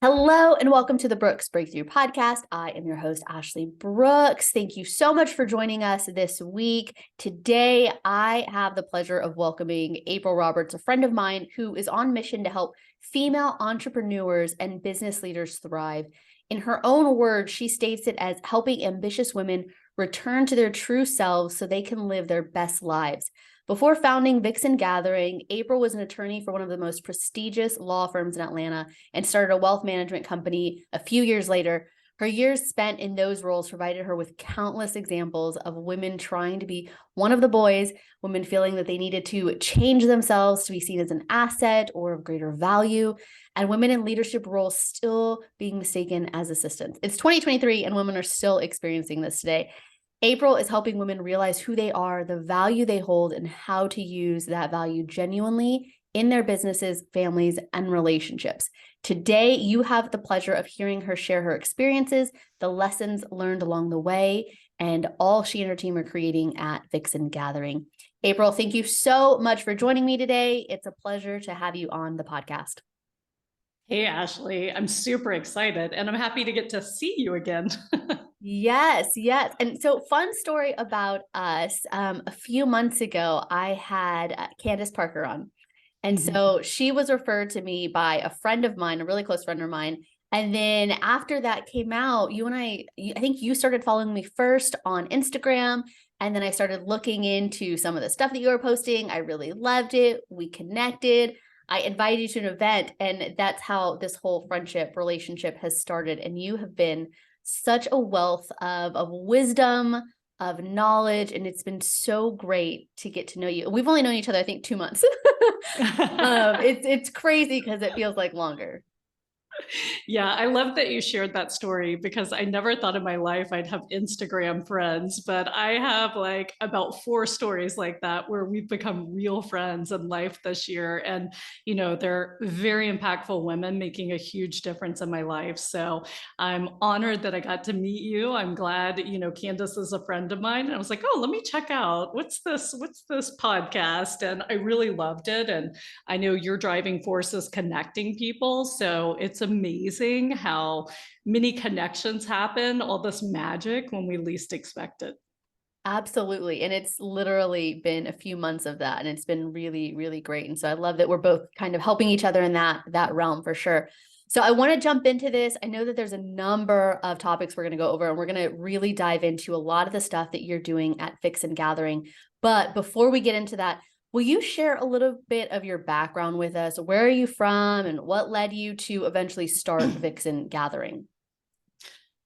Hello and welcome to the Brooks Breakthrough Podcast. I am your host, Ashley Brooks. Thank you so much for joining us this week. Today, I have the pleasure of welcoming April Roberts, a friend of mine who is on mission to help female entrepreneurs and business leaders thrive. In her own words, she states it as helping ambitious women return to their true selves so they can live their best lives. Before founding Vixen Gathering, April was an attorney for one of the most prestigious law firms in Atlanta and started a wealth management company a few years later. Her years spent in those roles provided her with countless examples of women trying to be one of the boys, women feeling that they needed to change themselves to be seen as an asset or of greater value, and women in leadership roles still being mistaken as assistants. It's 2023 and women are still experiencing this today. April is helping women realize who they are, the value they hold, and how to use that value genuinely in their businesses, families, and relationships. Today, you have the pleasure of hearing her share her experiences, the lessons learned along the way, and all she and her team are creating at Vixen Gathering. April, thank you so much for joining me today. It's a pleasure to have you on the podcast. Hey, Ashley, I'm super excited and I'm happy to get to see you again. Yes. And so fun story about us. A few months ago, I had Candace Parker on. And so she was referred to me by a friend of mine, a really close friend of mine. And then after that came out, I think you started following me first on Instagram. And then I started looking into some of the stuff that you were posting. I really loved it. We connected. I invited you to an event, and that's how this whole friendship relationship has started. And you have been such a wealth of wisdom, of knowledge, and it's been so great to get to know you. We've only known each other, I think, 2 months. It's crazy because it feels like longer. Yeah, I love that you shared that story because I never thought in my life I'd have Instagram friends, but I have like about 4 stories like that where we've become real friends in life this year. And, they're very impactful women making a huge difference in my life. So I'm honored that I got to meet you. I'm glad, Candace is a friend of mine. And I was like, oh, let me check out what's this podcast? And I really loved it. And I know your driving force is connecting people. So it's amazing how many connections happen, all this magic when we least expect it. Absolutely. And it's literally been a few months of that. And it's been really, really great. And so I love that we're both kind of helping each other in that realm for sure. So I want to jump into this. I know that there's a number of topics we're going to go over, and we're going to really dive into a lot of the stuff that you're doing at Vixen Gathering. But before we get into that, will you share a little bit of your background with us? Where are you from and what led you to eventually start Vixen Gathering?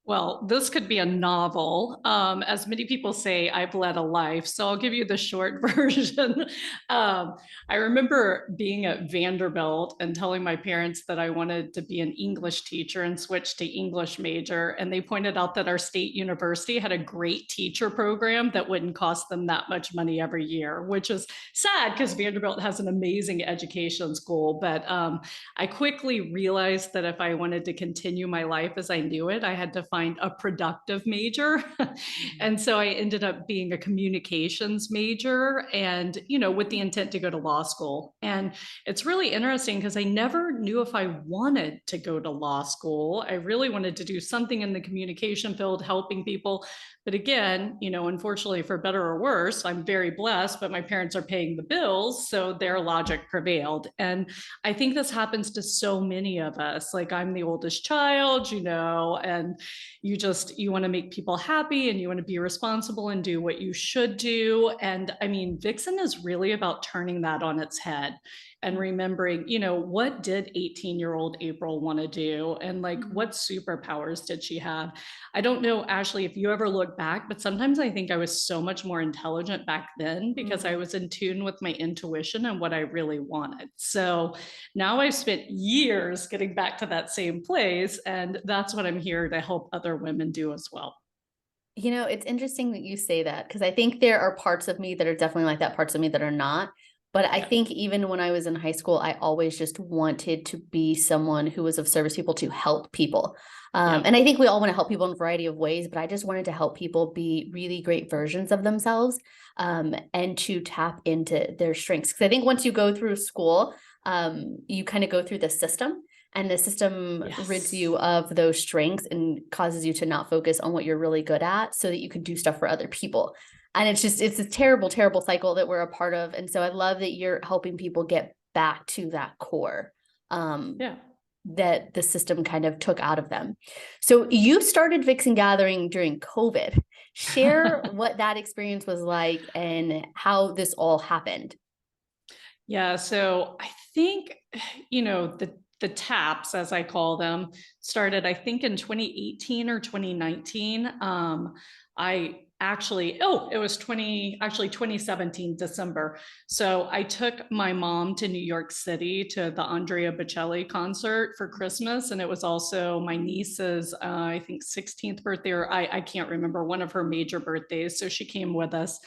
Well, this could be a novel. As many people say, I've led a life. So I'll give you the short version. I remember being at Vanderbilt and telling my parents that I wanted to be an English teacher and switch to English major. And they pointed out that our state university had a great teacher program that wouldn't cost them that much money every year, which is sad because Vanderbilt has an amazing education school. But I quickly realized that if I wanted to continue my life as I knew it, I had to find a productive major. And so I ended up being a communications major and, with the intent to go to law school. And it's really interesting because I never knew if I wanted to go to law school. I really wanted to do something in the communication field, helping people. But again, unfortunately, for better or worse, I'm very blessed, but my parents are paying the bills. So their logic prevailed. And I think this happens to so many of us. Like, I'm the oldest child, and you want to make people happy and you want to be responsible and do what you should do. And I mean, Vixen is really about turning that on its head and remembering, what did 18-year-old April want to do? And like, what superpowers did she have? I don't know, Ashley, if you ever look back, but sometimes I think I was so much more intelligent back then because I was in tune with my intuition and what I really wanted. So now I've spent years getting back to that same place. And that's what I'm here to help other women do as well. It's interesting that you say that because I think there are parts of me that are definitely like that, parts of me that are not. But I think even when I was in high school, I always just wanted to be someone who was of service to people, to help people. And I think we all want to help people in a variety of ways, but I just wanted to help people be really great versions of themselves, and to tap into their strengths. Because I think once you go through school, you kind of go through the system. and the system rids Yes. you of those strengths and causes you to not focus on what you're really good at so that you can do stuff for other people. And it's a terrible, terrible cycle that we're a part of. And so I love that you're helping people get back to that core. Yeah. That the system kind of took out of them. So you started Vixen Gathering during COVID. Share what that experience was like and how this all happened. Yeah, so I think, the taps, as I call them, started, I think, in 2018 or 2019. I actually, it was 2017, December. So I took my mom to New York City to the Andrea Bocelli concert for Christmas. And it was also my niece's, I think, 16th birthday, or I can't remember, one of her major birthdays. So she came with us.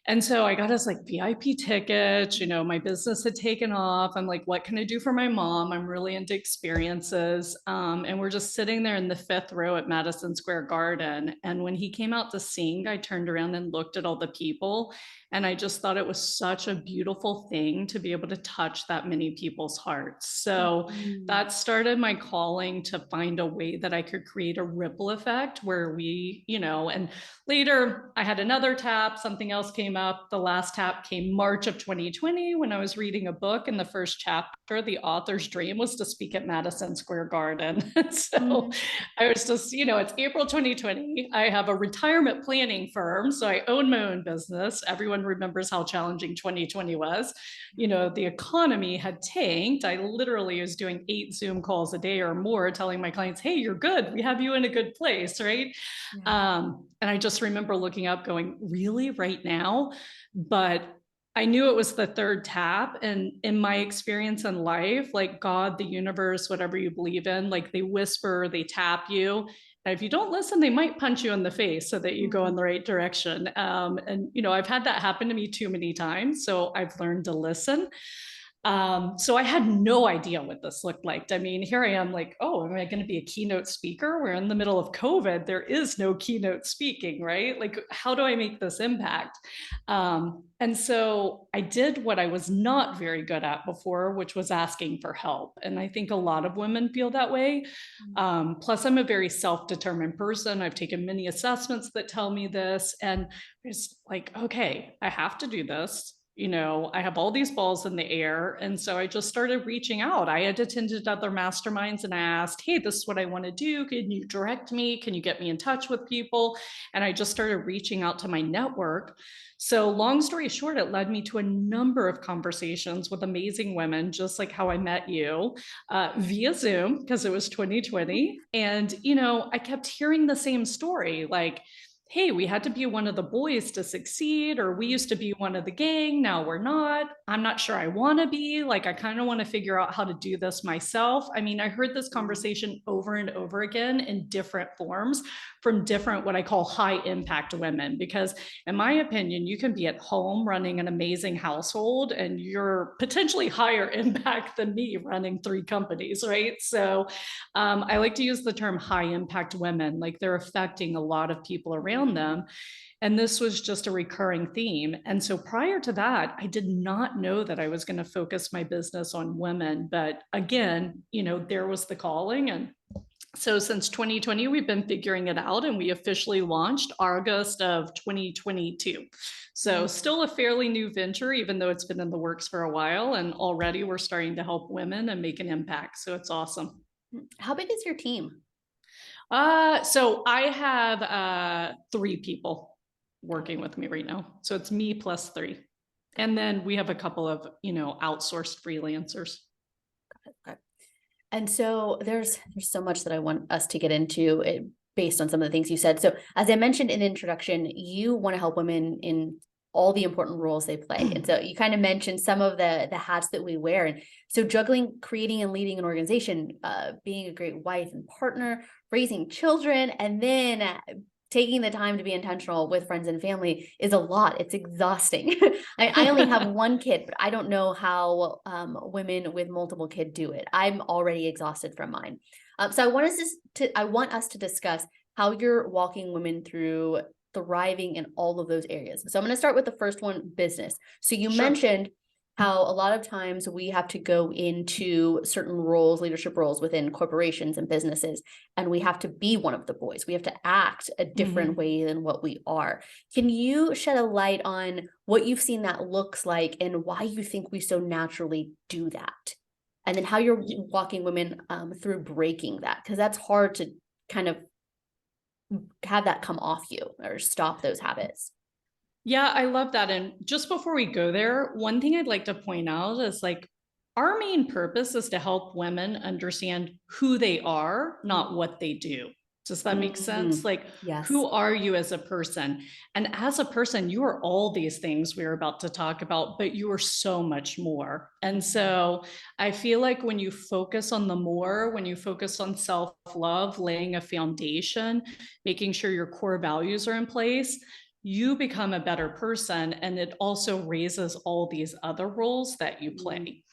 And so I got us like VIP tickets, my business had taken off. I'm like, what can I do for my mom? I'm really into experiences. And we're just sitting there in the 5th row at Madison Square Garden. And when he came out to sing, I turned around and looked at all the people. And I just thought it was such a beautiful thing to be able to touch that many people's hearts. So that started my calling to find a way that I could create a ripple effect where we, and later I had another tap, something else came up. The last tap came March of 2020 when I was reading a book. In the first chapter, the author's dream was to speak at Madison Square Garden. So I was just, it's April 2020. I have a retirement planning firm, so I own my own business. Everyone remembers how challenging 2020 was. The economy had tanked. I literally was doing 8 Zoom calls a day or more, telling my clients, hey, you're good. We have you in a good place, right? And I just remember looking up going, really, right now? But I knew it was the 3rd tap. And in my experience in life, like God, the universe, whatever you believe in, like they whisper, they tap you. And if you don't listen, they might punch you in the face so that you go in the right direction. And, I've had that happen to me too many times. So I've learned to listen. So I had no idea what this looked like. I mean, here I am like, oh, am I going to be a keynote speaker? We're in the middle of COVID. There is no keynote speaking, right? Like, how do I make this impact? And so I did what I was not very good at before, which was asking for help. And I think a lot of women feel that way. Plus, I'm a very self-determined person. I've taken many assessments that tell me this. And it's like, okay, I have to do this. I have all these balls in the air. And so I just started reaching out. I had attended other masterminds and I asked, hey, this is what I want to do. Can you direct me? Can you get me in touch with people? And I just started reaching out to my network. So long story short, it led me to a number of conversations with amazing women, just like how I met you, via Zoom, because it was 2020. And, I kept hearing the same story, like, hey, we had to be one of the boys to succeed, or we used to be one of the gang, now we're not. I'm not sure I want to be. Like, I kind of want to figure out how to do this myself. I mean, I heard this conversation over and over again in different forms from different, what I call high impact women, because in my opinion, you can be at home running an amazing household and you're potentially higher impact than me running 3 companies, right? So I like to use the term high impact women, like they're affecting a lot of people around them. And this was just a recurring theme. And so prior to that, I did not know that I was going to focus my business on women. But again, there was the calling. And so since 2020, we've been figuring it out, and we officially launched August of 2022. So still a fairly new venture, even though it's been in the works for a while. And already we're starting to help women and make an impact. So it's awesome. How big is your team? So I have 3 people working with me right now. So it's me plus 3. And then we have a couple of, outsourced freelancers. Okay. And so there's so much that I want us to get into it based on some of the things you said. So as I mentioned in the introduction, you want to help women in all the important roles they play. And so you kind of mentioned some of the hats that we wear. And so juggling, creating and leading an organization, being a great wife and partner, raising children, and then taking the time to be intentional with friends and family is a lot. It's exhausting. I only have 1 kid, but I don't know how women with multiple kids do it. I'm already exhausted from mine. So I want us to discuss how you're walking women through thriving in all of those areas. So I'm going to start with the first one, business. So you mentioned how a lot of times we have to go into certain roles, leadership roles within corporations and businesses, and we have to be one of the boys. We have to act a different way than what we are. Can you shed a light on what you've seen that looks like and why you think we so naturally do that? And then how you're walking women through breaking that, because that's hard to kind of have that come off you or stop those habits. Yeah, I love that. And just before we go there, one thing I'd like to point out is like our main purpose is to help women understand who they are, not what they do. Does that make sense? Like, Yes. who are you as a person? And as a person, you are all these things we're about to talk about, but you are so much more. And so I feel like when you focus on the more, when you focus on self love, laying a foundation, making sure your core values are in place, you become a better person. And it also raises all these other roles that you play.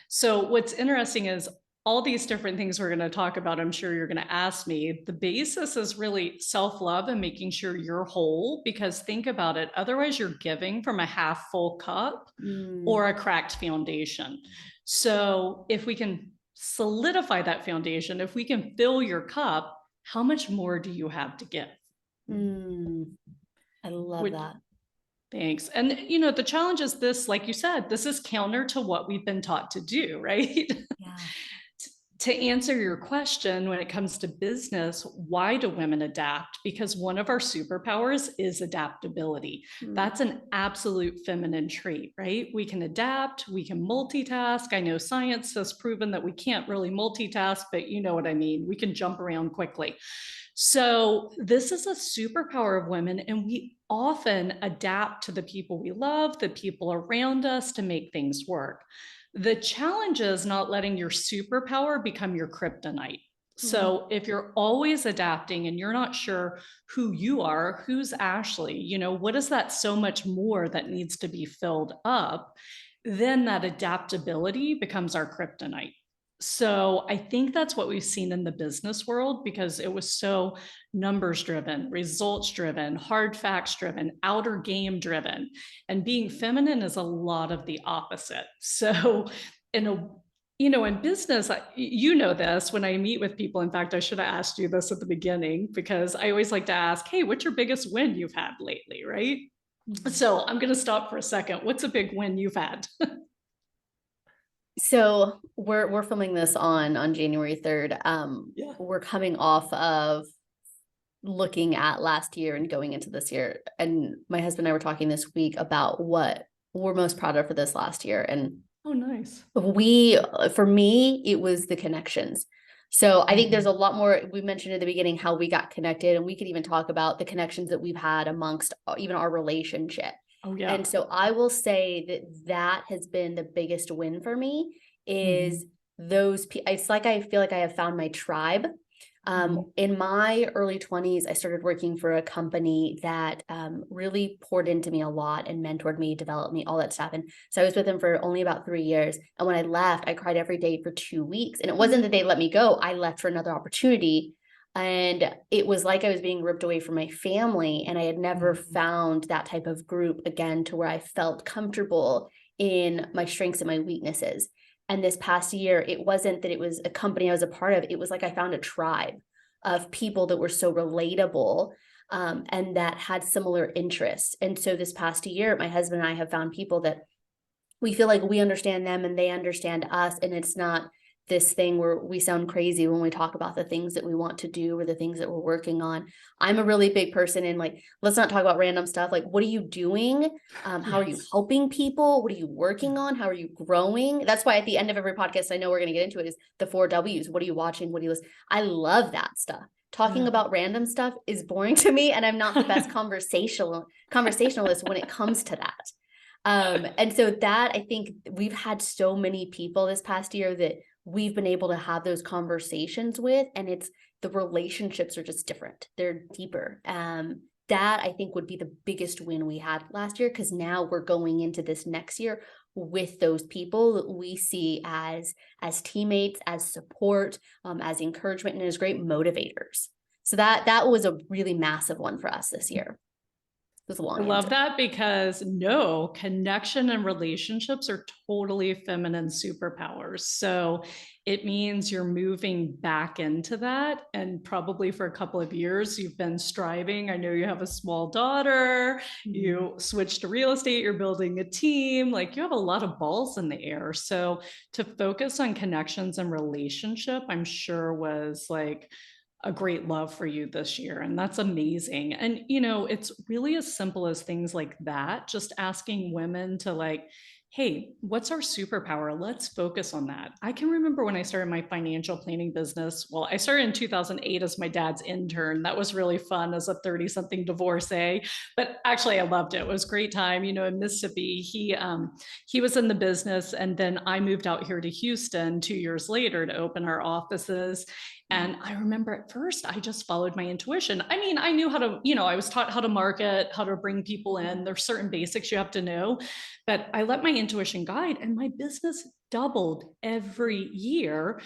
So what's interesting is all these different things we're going to talk about, I'm sure you're going to ask me. The basis is really self-love and making sure you're whole, because think about it. Otherwise, you're giving from a half full cup or a cracked foundation. So if we can solidify that foundation, if we can fill your cup, how much more do you have to give? I love Which, that. thanks. And, you know, the challenge is this, like you said, this is counter to what we've been taught to do, right? Yeah. To answer your question, when it comes to business, why do women adapt? Because one of our superpowers is adaptability. That's an absolute feminine trait, right? We can adapt, we can multitask. I know science has proven that we can't really multitask, but you know what I mean. We can jump around quickly. So this is a superpower of women, and we often adapt to the people we love, the people around us, to make things work. The challenge is not letting your superpower become your kryptonite. So if you're always adapting and you're not sure who you are, who's Ashley, you know, what is that so much more that needs to be filled up, then that adaptability becomes our kryptonite. So I think that's what we've seen in the business world, because it was so numbers driven, results driven, hard facts driven, outer game driven. And being feminine is a lot of the opposite. So in a, you know, in business, you know this, when I meet with people, in fact, I should have asked you this at the beginning, because I always like to ask, hey, what's your biggest win you've had lately, right? So I'm going to stop for a second. What's a big win you've had? So we're filming this on January 3rd. Yeah. We're coming off of looking at last year and going into this year. And my husband and I were talking this week about what we're most proud of for this last year. And oh, nice. for me, it was the connections. So I think there's a lot more. We mentioned at the beginning how we got connected, and we could even talk about the connections that we've had amongst even our relationship. Oh, yeah. And so I will say that has been the biggest win for me is those. It's like I feel like I have found my tribe. In my early 20s, I started working for a company that really poured into me a lot and mentored me, developed me, all that stuff. And so I was with them for only about 3 years. And when I left, I cried every day for 2 weeks. And it wasn't that they let me go. I left for another opportunity. And it was like I was being ripped away from my family. And I had never found that type of group again to where I felt comfortable in my strengths and my weaknesses. And this past year, it wasn't that it was a company I was a part of. It was like I found a tribe of people that were so relatable and that had similar interests. And so this past year, my husband and I have found people that we feel like we understand them and they understand us. And it's not this thing where we sound crazy when we talk about the things that we want to do or the things that we're working on. I'm a really big person in like, let's not talk about random stuff. Like, what are you doing? How are you helping people? What are you working on? How are you growing? That's why at the end of every podcast, I know we're going to get into it, is the 4 W's. What are you watching? What do you listen? I love that stuff. Talking about random stuff is boring to me. And I'm not the best conversationalist when it comes to that. And so that, I think we've had so many people this past year that we've been able to have those conversations with, and it's the relationships are just different. They're deeper. That I think would be the biggest win we had last year, because now we're going into this next year with those people that we see as teammates, as support, as encouragement, and as great motivators. So that was a really massive one for us this year. That's a I long love answer. that because no, connection and relationships are totally feminine superpowers. So it means you're moving back into that. And probably for a couple of years, you've been striving. I know you have a small daughter, you switched to real estate, you're building a team, like you have a lot of balls in the air. So to focus on connections and relationship, I'm sure was like a great love for you this year. And that's amazing. And, it's really as simple as things like that, just asking women to like, hey, what's our superpower? Let's focus on that. I can remember when I started my financial planning business. Well, I started in 2008 as my dad's intern. That was really fun as a 30 something divorcee, but actually I loved it. It was a great time. In Mississippi, he was in the business, and then I moved out here to Houston 2 years later to open our offices. And I remember at first, I just followed my intuition. I mean, I knew how to, I was taught how to market, how to bring people in. There's certain basics you have to know, but I let my intuition guide, and my business doubled every year.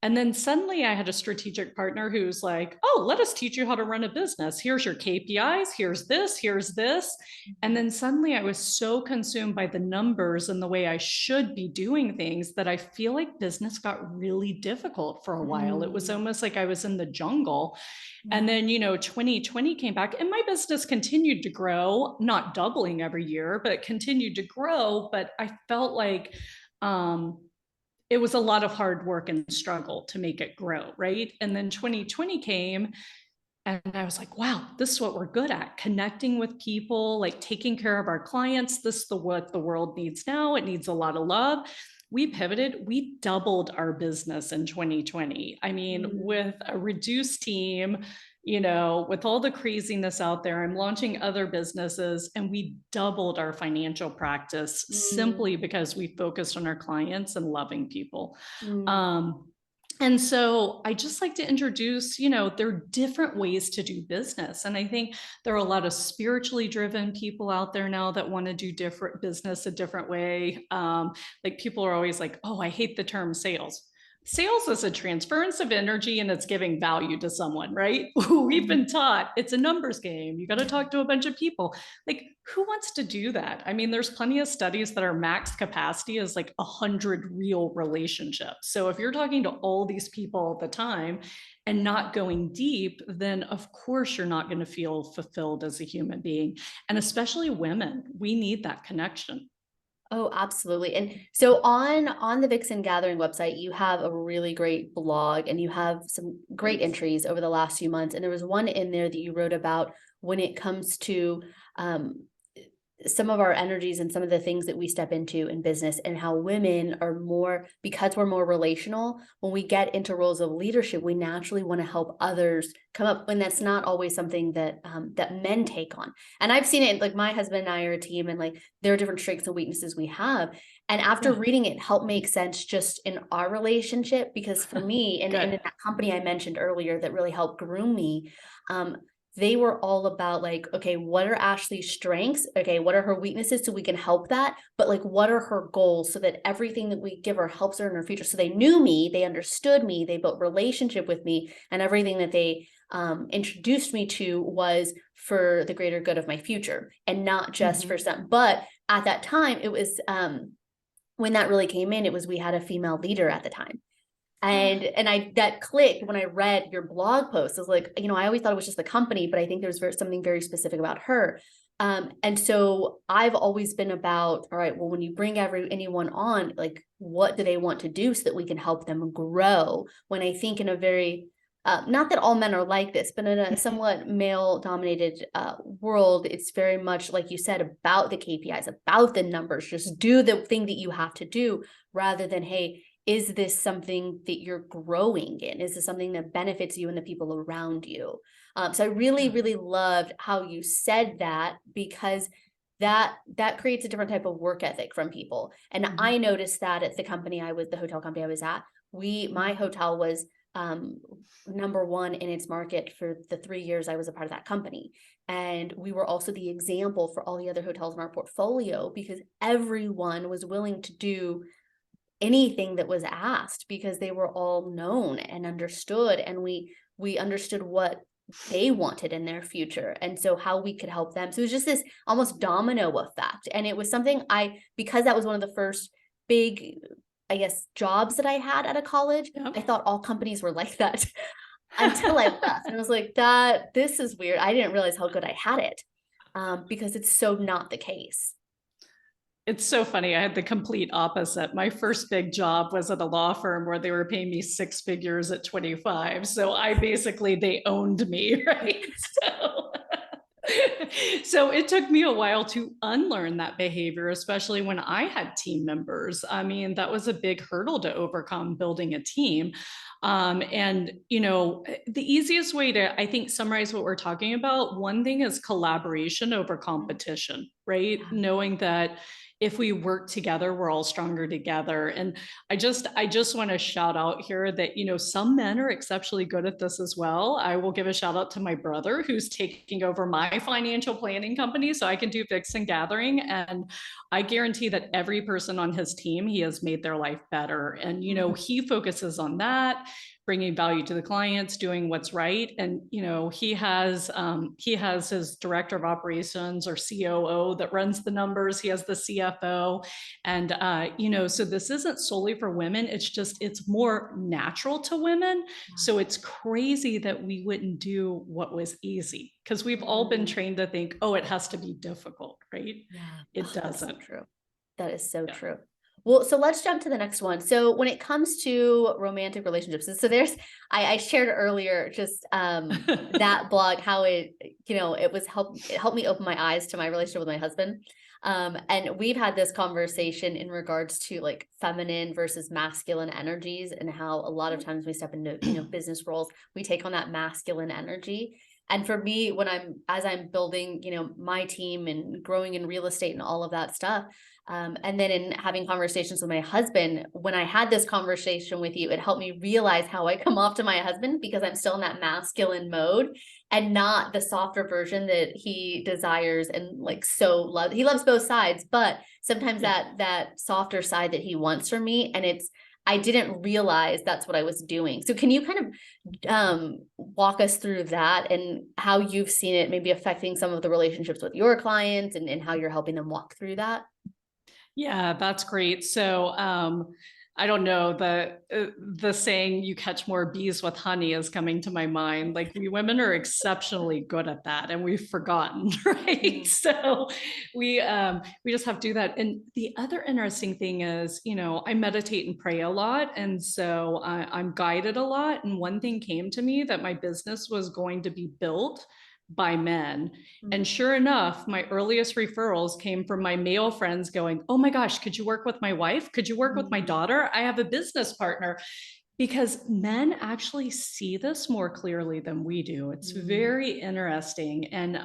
And then suddenly I had a strategic partner who's like, oh, let us teach you how to run a business. Here's your KPIs. Here's this. Here's this. And then suddenly I was so consumed by the numbers and the way I should be doing things that I feel like business got really difficult for a while. It was almost like I was in the jungle. And then, 2020 came back and my business continued to grow, not doubling every year, but it continued to grow. But I felt like, it was a lot of hard work and struggle to make it grow, right? And then 2020 came, and I was like, wow, this is what we're good at, connecting with people, like taking care of our clients. This is what the world needs now. It needs a lot of love. We pivoted, we doubled our business in 2020. I mean, with a reduced team, with all the craziness out there, I'm launching other businesses, and we doubled our financial practice simply because we focused on our clients and loving people. And so I just like to introduce, there are different ways to do business. And I think there are a lot of spiritually driven people out there now that want to do different business a different way. Like people are always like, oh, I hate the term sales. Sales is a transference of energy, and it's giving value to someone, right? We've been taught it's a numbers game. You got to talk to a bunch of people. Like, who wants to do that? I mean, there's plenty of studies that our max capacity is like 100 real relationships. So if you're talking to all these people all the time and not going deep, then of course you're not going to feel fulfilled as a human being. And especially women, we need that connection. Oh, absolutely. And so on the Vixen Gathering website, you have a really great blog and you have some great entries over the last few months. And there was one in there that you wrote about when it comes to some of our energies and some of the things that we step into in business, and how women are more, because we're more relational, when we get into roles of leadership, we naturally want to help others come up, when that's not always something that that men take on. And I've seen it, like my husband and I are a team, and like there are different strengths and weaknesses we have. And after reading it, helped make sense just in our relationship, because for me, and in that company I mentioned earlier that really helped groom me, they were all about like, okay, what are Ashley's strengths? Okay, what are her weaknesses so we can help that? But like, what are her goals so that everything that we give her helps her in her future? So they knew me, they understood me, they built relationship with me, and everything that they introduced me to was for the greater good of my future, and not just for some. But at that time, it was when that really came in, it was, we had a female leader at the time. And I, that clicked when I read your blog post. I was like, I always thought it was just the company, but I think there's something very specific about her. And so I've always been about, all right, well, when you bring anyone on, like, what do they want to do so that we can help them grow? When I think in a very, not that all men are like this, but in a somewhat male dominated world, it's very much, like you said, about the KPIs, about the numbers, just do the thing that you have to do, rather than, hey, is this something that you're growing in? Is this something that benefits you and the people around you? So I really, really loved how you said that, because that creates a different type of work ethic from people. And I noticed that at the hotel company I was at, my hotel was number one in its market for the 3 years I was a part of that company. And we were also the example for all the other hotels in our portfolio, because everyone was willing to do anything that was asked, because they were all known and understood, and we understood what they wanted in their future, and so how we could help them. So it was just this almost domino effect, and it was something because that was one of the first big, I guess, jobs that I had at a college. Yep. I thought all companies were like that until I left, and I was like, this is weird. I didn't realize how good I had it, because it's so not the case. It's so funny. I had the complete opposite. My first big job was at a law firm where they were paying me six figures at 25. So they owned me, right? So it took me a while to unlearn that behavior, especially when I had team members. I mean, that was a big hurdle to overcome building a team. And, the easiest way to, I think, summarize what we're talking about, one thing is collaboration over competition, right? Yeah. Knowing that if we work together, we're all stronger together. And I just want to shout out here that, some men are exceptionally good at this as well. I will give a shout out to my brother who's taking over my financial planning company so I can do Vixen Gathering. And I guarantee that every person on his team, he has made their life better. And, he focuses on that, bringing value to the clients, doing what's right. And, he has his director of operations or COO that runs the numbers. He has the CFO. And, so this isn't solely for women. It's more natural to women. So it's crazy that we wouldn't do what was easy, because we've all been trained to think, oh, it has to be difficult, right? Yeah. It doesn't. That's so true. That is so true. Well, so let's jump to the next one. So when it comes to romantic relationships, so I shared earlier just that blog, how it helped me open my eyes to my relationship with my husband. And we've had this conversation in regards to like feminine versus masculine energies, and how a lot of times we step into, business roles, we take on that masculine energy. And for me, as I'm building, my team and growing in real estate and all of that stuff, and then in having conversations with my husband, when I had this conversation with you, it helped me realize how I come off to my husband, because I'm still in that masculine mode and not the softer version that he desires. And like, he loves both sides, but sometimes that softer side that he wants from me. And I didn't realize that's what I was doing. So can you kind of walk us through that and how you've seen it maybe affecting some of the relationships with your clients, and how you're helping them walk through that? Yeah, that's great. So I don't know, the saying "you catch more bees with honey" is coming to my mind. Like, we women are exceptionally good at that, and we've forgotten, right? So we just have to do that. And the other interesting thing is, I meditate and pray a lot, and so I'm guided a lot. And one thing came to me, that my business was going to be built by men. And sure enough, my earliest referrals came from my male friends going, "Oh my gosh, could you work with my wife? Could you work with my daughter? I have a business partner." Because men actually see this more clearly than we do. It's very interesting. And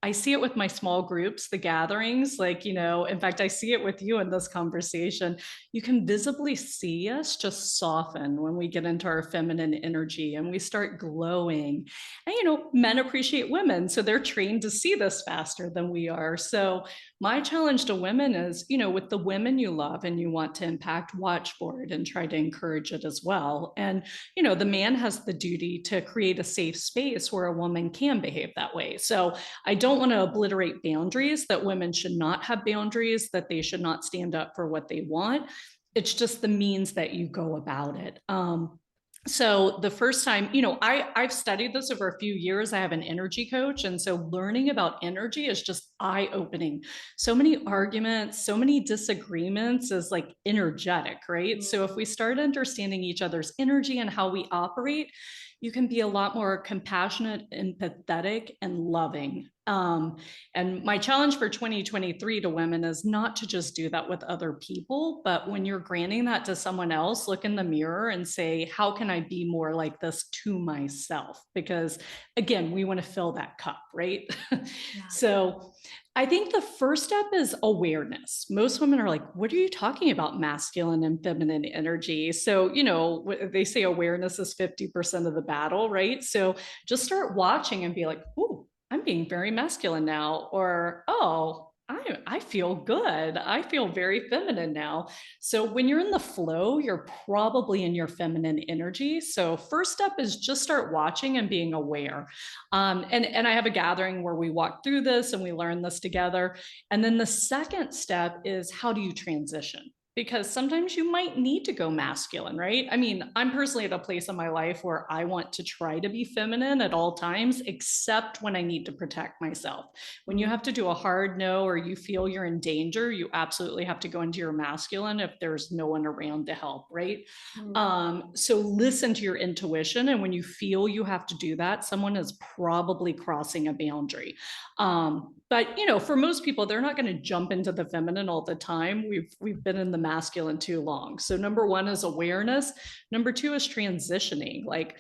I see it with my small groups, the gatherings, like, in fact, I see it with you in this conversation. You can visibly see us just soften when we get into our feminine energy and we start glowing. And, men appreciate women, so they're trained to see this faster than we are. So my challenge to women is, with the women you love and you want to impact, watch for it and try to encourage it as well. And, the man has the duty to create a safe space where a woman can behave that way. So I don't want to obliterate boundaries, that women should not have boundaries, that they should not stand up for what they want. It's just the means that you go about it. So the first time, I've studied this over a few years. I have an energy coach. And so learning about energy is just eye-opening. So many arguments, so many disagreements is like energetic, right? So if we start understanding each other's energy and how we operate, you can be a lot more compassionate, empathetic, and loving. And my challenge for 2023 to women is not to just do that with other people, but when you're granting that to someone else, look in the mirror and say, how can I be more like this to myself? Because again, we want to fill that cup, right? So I think the first step is awareness. Most women are like, what are you talking about, masculine and feminine energy? So, they say awareness is 50% of the battle, right? So just start watching and be like, oh, I'm being very masculine now. Or, oh, I feel good. I feel very feminine now. So when you're in the flow, you're probably in your feminine energy. So first step is just start watching and being aware. And I have a gathering where we walk through this and we learn this together. And then the second step is, how do you transition? Because sometimes you might need to go masculine, right? I mean, I'm personally at a place in my life where I want to try to be feminine at all times, except when I need to protect myself. When you have to do a hard no, or you feel you're in danger, you absolutely have to go into your masculine if there's no one around to help, right? Mm. So listen to your intuition. And when you feel you have to do that, someone is probably crossing a boundary. But for most people, they're not going to jump into the feminine all the time. We've been in the masculine too long. So number one is awareness. Number two is transitioning. Like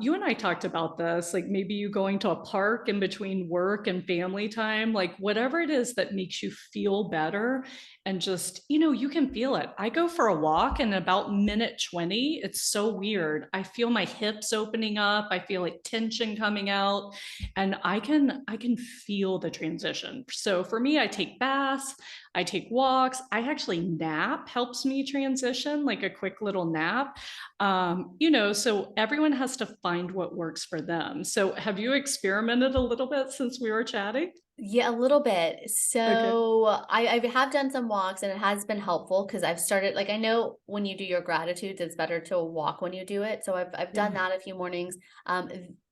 you and I talked about this, like maybe you going to a park in between work and family time, like whatever it is that makes you feel better. And just, you can feel it. I go for a walk and about minute 20, it's so weird. I feel my hips opening up. I feel like tension coming out, and I can feel the transition. So for me, I take baths, I take walks. I actually nap, helps me transition, like a quick little nap. So everyone has to find what works for them. So have you experimented a little bit since we were chatting? Yeah, a little bit. Okay. So I have done some walks and it has been helpful because I've started, like, I know when you do your gratitudes, it's better to walk when you do it. So I've done Yeah. that a few mornings.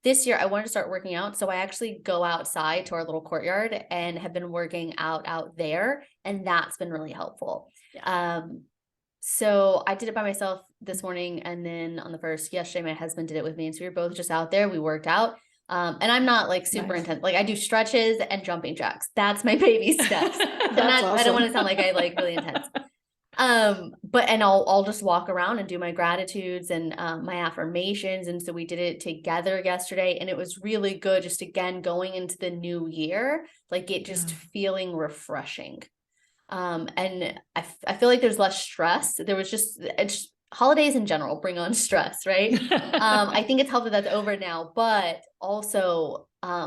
This year I wanted to start working out. So I actually go outside to our little courtyard and have been working out there. And that's been really helpful. Yeah. So I did it by myself this morning, and then on the first yesterday, my husband did it with me, and so we were both just out there. We worked out, and I'm not like super Nice. intense. Like I do stretches and jumping jacks. That's my baby steps. So That's not. I don't want awesome. to sound like I like really intense. But and I'll just walk around and do my gratitudes and my affirmations. And so we did it together yesterday, and it was really good. Just again going into the new year, like it just Yeah. feeling refreshing. And I feel like there's less stress. There was just it's holidays in general bring on stress, right? I think it's helped that that's over now, but also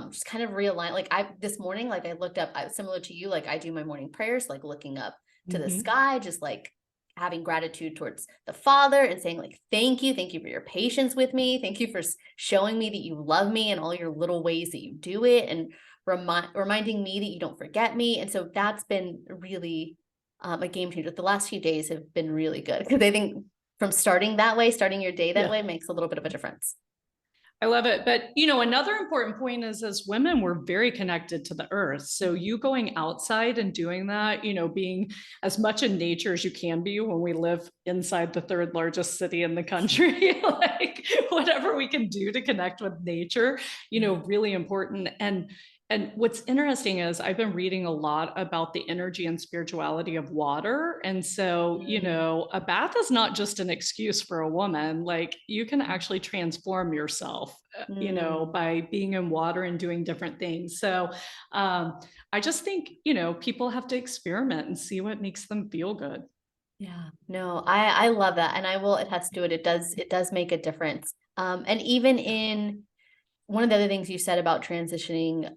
just kind of realign. Like I this morning, like I looked up, similar to you, like I do my morning prayers, like looking up to the Mhm. sky, just like having gratitude towards the Father and saying like thank you for your patience with me, thank you for showing me that you love me and all your little ways that you do it, and reminding me that you don't forget me. And so that's been really a game changer. The last few days have been really good because I think from starting that way, starting your day that Yeah. way makes a little bit of a difference. I love it. But, another important point is, as women, we're very connected to the earth. So you going outside and doing that, being as much in nature as you can be when we live inside the third largest city in the country, like whatever we can do to connect with nature, really important. And what's interesting is I've been reading a lot about the energy and spirituality of water. And so, a bath is not just an excuse for a woman. Like you can actually transform yourself, Mm. by being in water and doing different things. So I just think, people have to experiment and see what makes them feel good. Yeah, no, I love that, and I will attest to it. It does make a difference. And even in one of the other things you said about transitioning,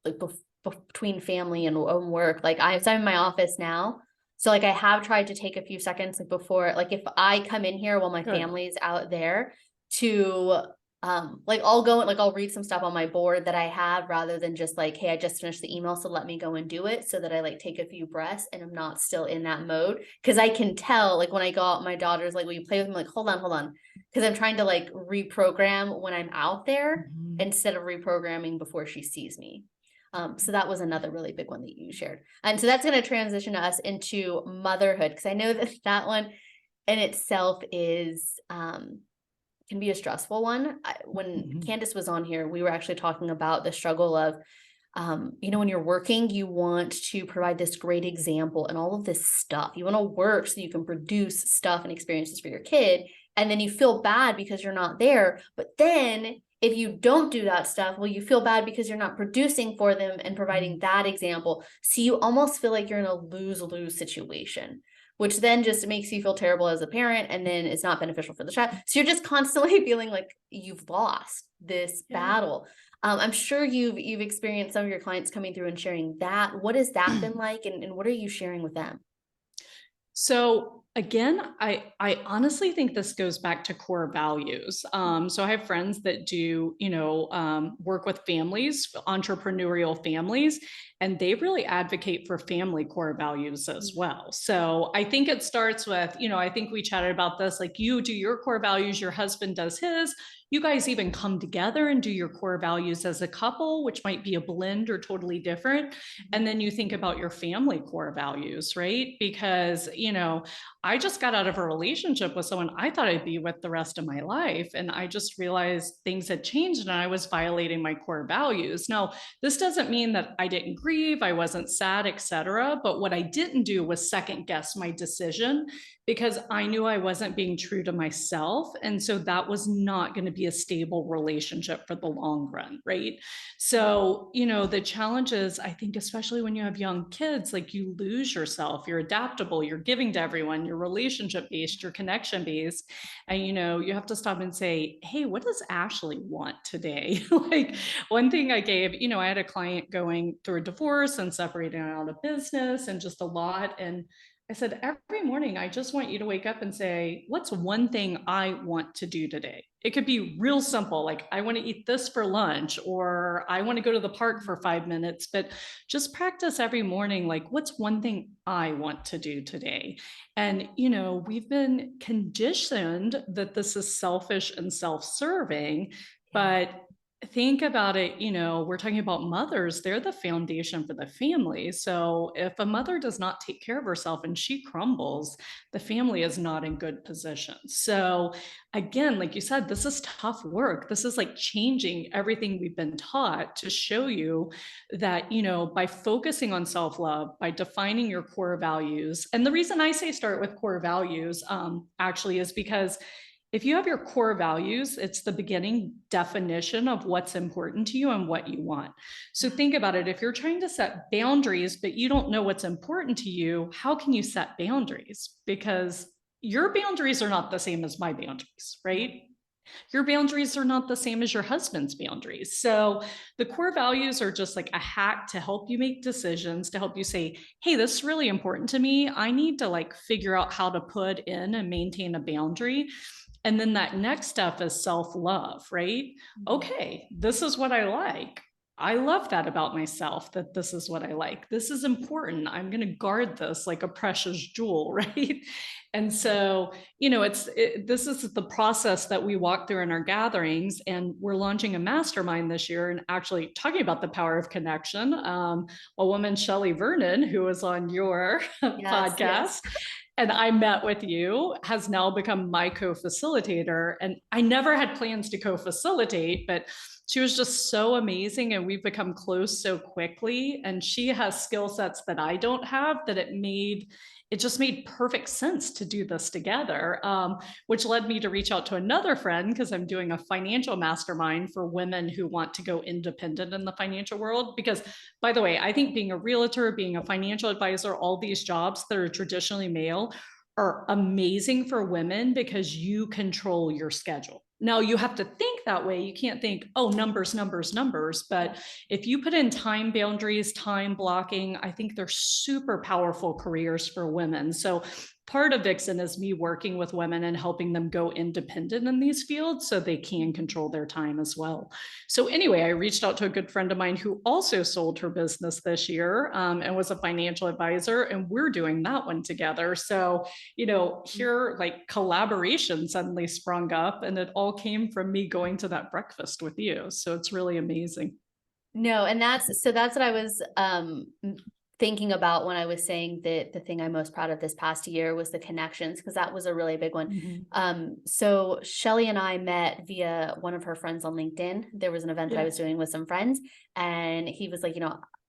like between family and work, like so I'm in my office now, so like I have tried to take a few seconds like before, like if I come in here while my Good. family's out there, to like I'll read some stuff on my board that I have, rather than just like, hey, I just finished the email, so let me go and do it, so that I like take a few breaths and I'm not still in that mode. Because I can tell, like when I go out, my daughter's like, will you play with me? Like, hold on, because I'm trying to like reprogram when I'm out there Mhm. instead of reprogramming before she sees me. So that was another really big one that you shared. And so that's going to transition us into motherhood, because I know that that one in itself is can be a stressful one. When Mhm. Candace was on here, we were actually talking about the struggle of when you're working, you want to provide this great example and all of this stuff. You want to work so you can produce stuff and experiences for your kid. And then you feel bad because you're not there. But then if you don't do that stuff, well, you feel bad because you're not producing for them and providing Mhm. that example. So you almost feel like you're in a lose-lose situation, which then just makes you feel terrible as a parent, and then it's not beneficial for the child. So you're just constantly feeling like you've lost this battle. I'm sure you've experienced some of your clients coming through and sharing that. What has that been like, and what are you sharing with them? So again, I honestly think this goes back to core values. So I have friends that do, work with families, entrepreneurial families, and they really advocate for family core values as well. So I think it starts with, I think we chatted about this, like you do your core values, your husband does his. You guys even come together and do your core values as a couple, which might be a blend or totally different. And then you think about your family core values, right? Because, I just got out of a relationship with someone I thought I'd be with the rest of my life. And I just realized things had changed and I was violating my core values. Now, this doesn't mean that I didn't grieve, I wasn't sad, etc. But what I didn't do was second guess my decision because I knew I wasn't being true to myself. And so that was not going to be a stable relationship for the long run, right? So, the challenge is, I think, especially when you have young kids, like you lose yourself, you're adaptable, you're giving to everyone, you're relationship based, you're connection based. And, you have to stop and say, hey, what does Ashley want today? Like one thing I gave, I had a client going through a divorce and separating out of business and just a lot. And I said, every morning, I just want you to wake up and say, what's one thing I want to do today? It could be real simple, like I want to eat this for lunch, or I want to go to the park for 5 minutes, but just practice every morning, like what's one thing I want to do today? And, we've been conditioned that this is selfish and self-serving, but think about it, we're talking about mothers, they're the foundation for the family. So if a mother does not take care of herself and she crumbles, the family is not in good position. So again, like you said, this is tough work. This is like changing everything we've been taught to show you that, by focusing on self-love, by defining your core values. And the reason I say start with core values actually is because if you have your core values, it's the beginning definition of what's important to you and what you want. So think about it. If you're trying to set boundaries, but you don't know what's important to you, how can you set boundaries? Because your boundaries are not the same as my boundaries, right? Your boundaries are not the same as your husband's boundaries. So the core values are just like a hack to help you make decisions, to help you say, hey, this is really important to me. I need to like figure out how to put in and maintain a boundary. And then that next step is self-love, right? Okay, this is what I like. I love that about myself, that this is what I like. This is important. I'm going to guard this like a precious jewel, right? And so, this is the process that we walk through in our gatherings. And we're launching a mastermind this year and actually talking about the power of connection. A woman, Shelley Vernon, who was on your podcast, Yes. and I met with you, has now become my co-facilitator. And I never had plans to co-facilitate, but she was just so amazing and we've become close so quickly. And she has skill sets that I don't have, that it just made perfect sense to do this together, which led me to reach out to another friend because I'm doing a financial mastermind for women who want to go independent in the financial world. Because, by the way, I think being a realtor, being a financial advisor, all these jobs that are traditionally male are amazing for women because you control your schedule. Now you have to think that way. You can't think, oh, numbers, numbers, numbers. But if you put in time boundaries, time blocking, I think they're super powerful careers for women. So part of Vixen is me working with women and helping them go independent in these fields so they can control their time as well. So anyway, I reached out to a good friend of mine who also sold her business this year and was a financial advisor, and we're doing that one together. So, here like collaboration suddenly sprung up, and it all came from me going to that breakfast with you. So it's really amazing. No, and that's what I was thinking about when I was saying that the thing I'm most proud of this past year was the connections, because that was a really big one. So Shelly and I met via one of her friends on LinkedIn. There was an event that I was doing with some friends, and he was like,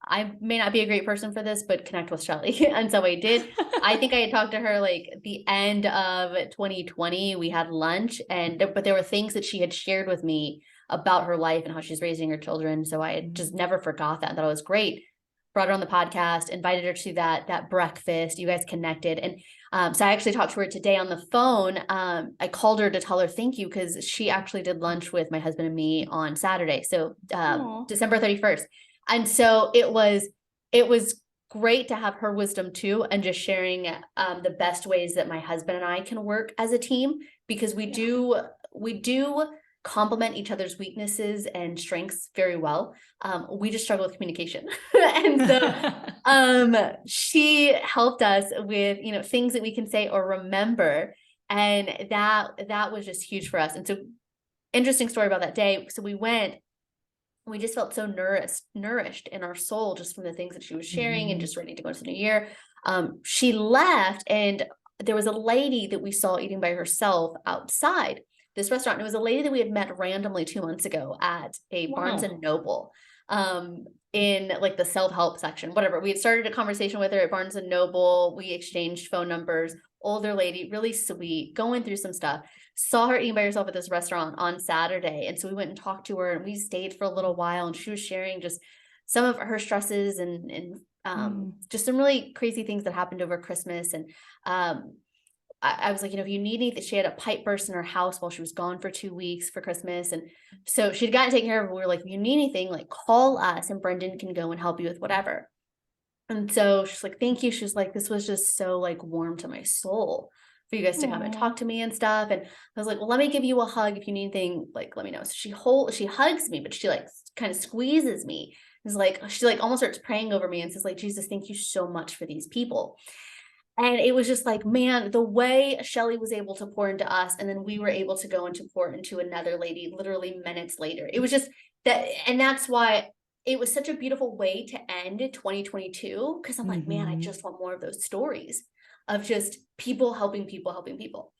I may not be a great person for this, but connect with Shelly. And so I did. I think I had talked to her like the end of 2020. We had lunch, but there were things that she had shared with me about her life and how she's raising her children. So I had just never forgot that. That was great. brought her on the podcast, invited her to that breakfast. You guys connected. And so I actually talked to her today on the phone. I called her to tell her thank you because she actually did lunch with my husband and me on Saturday. So December 31st. And so it was great to have her wisdom too, and just sharing the best ways that my husband and I can work as a team, because we do complement each other's weaknesses and strengths very well. We just struggle with communication. And so she helped us with, things that we can say or remember. And that was just huge for us. And so interesting story about that day. So we just felt so nourished in our soul just from the things that she was sharing and just ready to go into the new year. She left, and there was a lady that we saw eating by herself outside this restaurant. It was a lady that we had met randomly 2 months ago at a Barnes and Noble, in like the self-help section, whatever. We had started a conversation with her at Barnes and Noble. We exchanged phone numbers. Older lady, really sweet, going through some stuff. Saw her eating by herself at this restaurant on Saturday. And so we went and talked to her, and we stayed for a little while, and she was sharing just some of her stresses and just some really crazy things that happened over Christmas. And I was like, if you need anything, she had a pipe burst in her house while she was gone for 2 weeks for Christmas. And so she'd gotten taken care of. We were like, if you need anything, like call us and Brendan can go and help you with whatever. And so she's like, thank you. She was like, this was just so like warm to my soul for you guys to come and talk to me and stuff. And I was like, well, let me give you a hug. If you need anything, like, let me know. So she hugs me, but she like kind of squeezes me. It's like, she like almost starts praying over me and says like, Jesus, thank you so much for these people. And it was just like, man, the way Shelly was able to pour into us, and then we were able to go into pour into another lady literally minutes later. It was just that, and that's why it was such a beautiful way to end 2022. Cause I'm like, man, I just want more of those stories of just people helping people, helping people.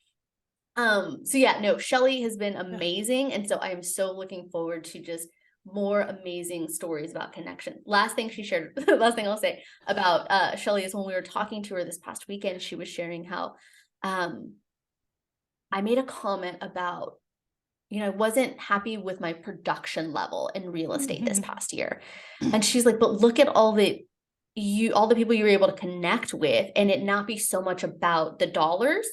So yeah, no, Shelly has been amazing. And so I am so looking forward to just more amazing stories about connection. Last thing she shared, last thing I'll say about Shelly is when we were talking to her this past weekend, she was sharing how I made a comment about, I wasn't happy with my production level in real estate this past year. And she's like, but look at all the people you were able to connect with, and it not be so much about the dollars,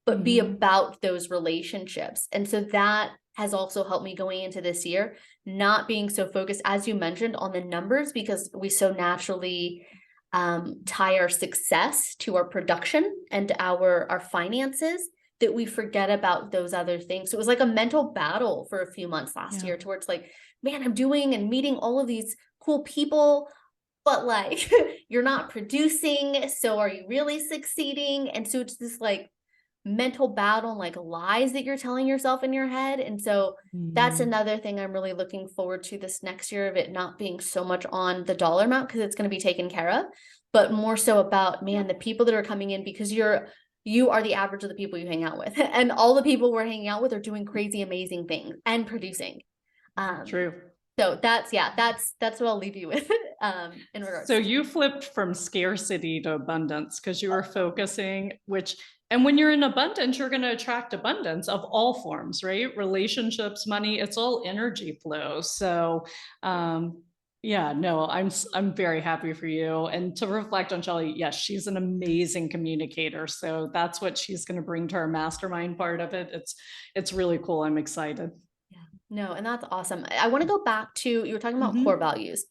but be about those relationships. And so that has also helped me going into this year, not being so focused, as you mentioned, on the numbers, because we so naturally tie our success to our production and our finances, that we forget about those other things. So it was like a mental battle for a few months last year, towards like, man, I'm doing and meeting all of these cool people, but like, you're not producing. So are you really succeeding? And so it's this like mental battle, like lies that you're telling yourself in your head. And so that's another thing I'm really looking forward to this next year, of it not being so much on the dollar amount, because it's going to be taken care of, but more so about, man, the people that are coming in, because you are the average of the people you hang out with, and all the people we're hanging out with are doing crazy, amazing things and producing. True. So that's what I'll leave you with in regards. So you flipped from scarcity to abundance because you were focusing, and when you're in abundance, you're going to attract abundance of all forms, right? Relationships, money, it's all energy flow. So, yeah, no, I'm very happy for you. And to reflect on Shelly, yes, she's an amazing communicator. So that's what she's going to bring to our mastermind part of it. It's really cool. I'm excited. No, and that's awesome. I want to go back to, you were talking about core values.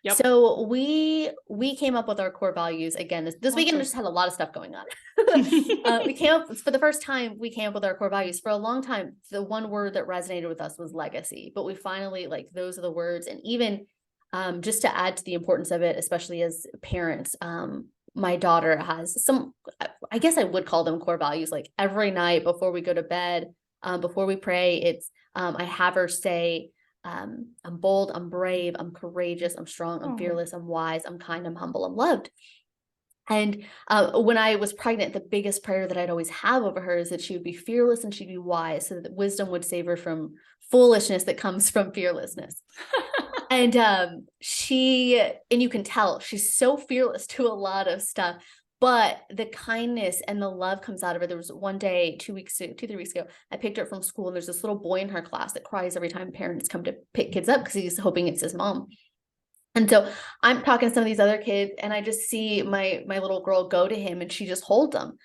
Yep. So we came up with our core values again. This weekend just had a lot of stuff going on. We came up for the first time. We came up with our core values. For a long time, the one word that resonated with us was legacy. But we finally, like, those are the words. And even just to add to the importance of it, especially as parents, my daughter has some, I guess I would call them core values. Like every night before we go to bed, before we pray, it's I have her say, I'm bold, I'm brave, I'm courageous, I'm strong, I'm fearless, I'm wise, I'm kind, I'm humble, I'm loved. And when I was pregnant, the biggest prayer that I'd always have over her is that she would be fearless and she'd be wise, so that wisdom would save her from foolishness that comes from fearlessness. And and you can tell she's so fearless to a lot of stuff, but the kindness and the love comes out of her. There was one day, 3 weeks ago, I picked her up from school, and there's this little boy in her class that cries every time parents come to pick kids up because he's hoping it's his mom. And so I'm talking to some of these other kids, and I just see my little girl go to him, and she just holds him.